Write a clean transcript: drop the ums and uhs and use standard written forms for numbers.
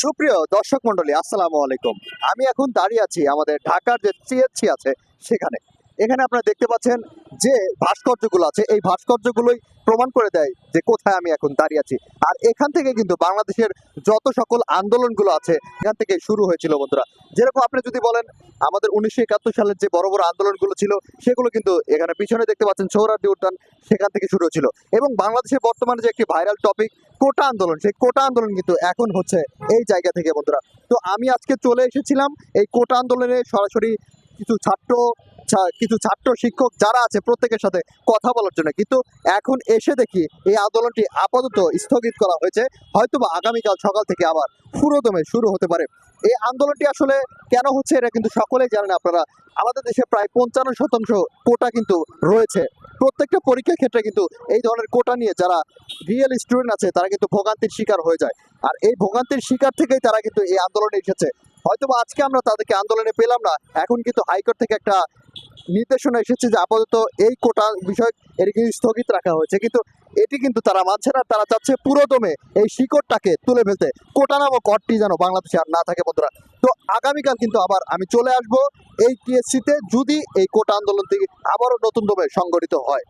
সুপ্রিয় দর্শক মন্ডলী, আসসালামু আলাইকুম। আমি এখন দাঁড়িয়ে আছি আমাদের ঢাকার যে সিএচসি আছে সেখানে। এখানে আপনারা দেখতে পাচ্ছেন যে ভাস্কর্যগুলো আছে, এই ভাস্কর্যগুলোই প্রমাণ করে দেয় যে কোথায় আমি এখন দাঁড়িয়ে আছি। আর এখান থেকে কিন্তু বাংলাদেশের যত সকল আন্দোলনগুলো আছে এখান থেকে শুরু হয়েছিল বন্ধুরা। যেরকম আপনি যদি বলেন আমাদের 1971 সালের যে বড় বড় আন্দোলনগুলো ছিল সেগুলো কিন্তু এখানে পিছনে দেখতে পাচ্ছেন সোহরাওয়ার্দী উদ্যান, সেখান থেকে শুরু হয়েছিল। এবং বাংলাদেশের বর্তমানে যে একটি ভাইরাল টপিক কোটা আন্দোলন, সেই কোটা আন্দোলন কিন্তু এখন হচ্ছে এই জায়গা থেকে বন্ধুরা। তো আমি আজকে চলে এসেছিলাম এই কোটা আন্দোলনে সরাসরি কিছু ছাত্র শিক্ষক যারা আছে প্রত্যেকের সাথে কথা বলার জন্য, কিন্তু এখন এসে দেখি এই আন্দোলনটি আপাতত স্থগিত করা হয়েছে। হয়তোবা আগামীকাল সকাল থেকে আবার পুরোদমে শুরু হতে পারে। এই আন্দোলনটি আসলে কেন হচ্ছে এটা কিন্তু সকলেই জানেন আপনারা। আমাদের দেশে প্রায় 55% কোটা কিন্তু রয়েছে। প্রত্যেকটা পরীক্ষার ক্ষেত্রে কিন্তু এই ধরনের কোটা নিয়ে যারা রিয়েল স্টুডেন্ট আছে তারা কিন্তু ভোগান্তির শিকার হয়ে যায়। আর এই ভোগান্তির শিকার থেকেই তারা কিন্তু এই আন্দোলনে এসেছে। হয়তোবা আজকে আমরা তাদেরকে আন্দোলনে পেলাম না, এখন কিন্তু হাইকোর্ট থেকে একটা নির্দেশনা এসেছে যে আপাতত এই কোটা বিষয় এটি কিন্তু স্থগিত রাখা হয়েছে, কিন্তু এটি কিন্তু তারা মানছে না। তারা চাচ্ছে পুরোদমে এই শিকড়টাকে তুলে ফেলতে, কোটা নামক অটটি যেন বাংলাদেশে আর না থাকে বন্ধুরা। তো আগামীকাল কিন্তু আবার আমি চলে আসব এই টিএসসিতে, যদি এই কোটা আন্দোলনটি আবারও নতুন দমে সংগঠিত হয়।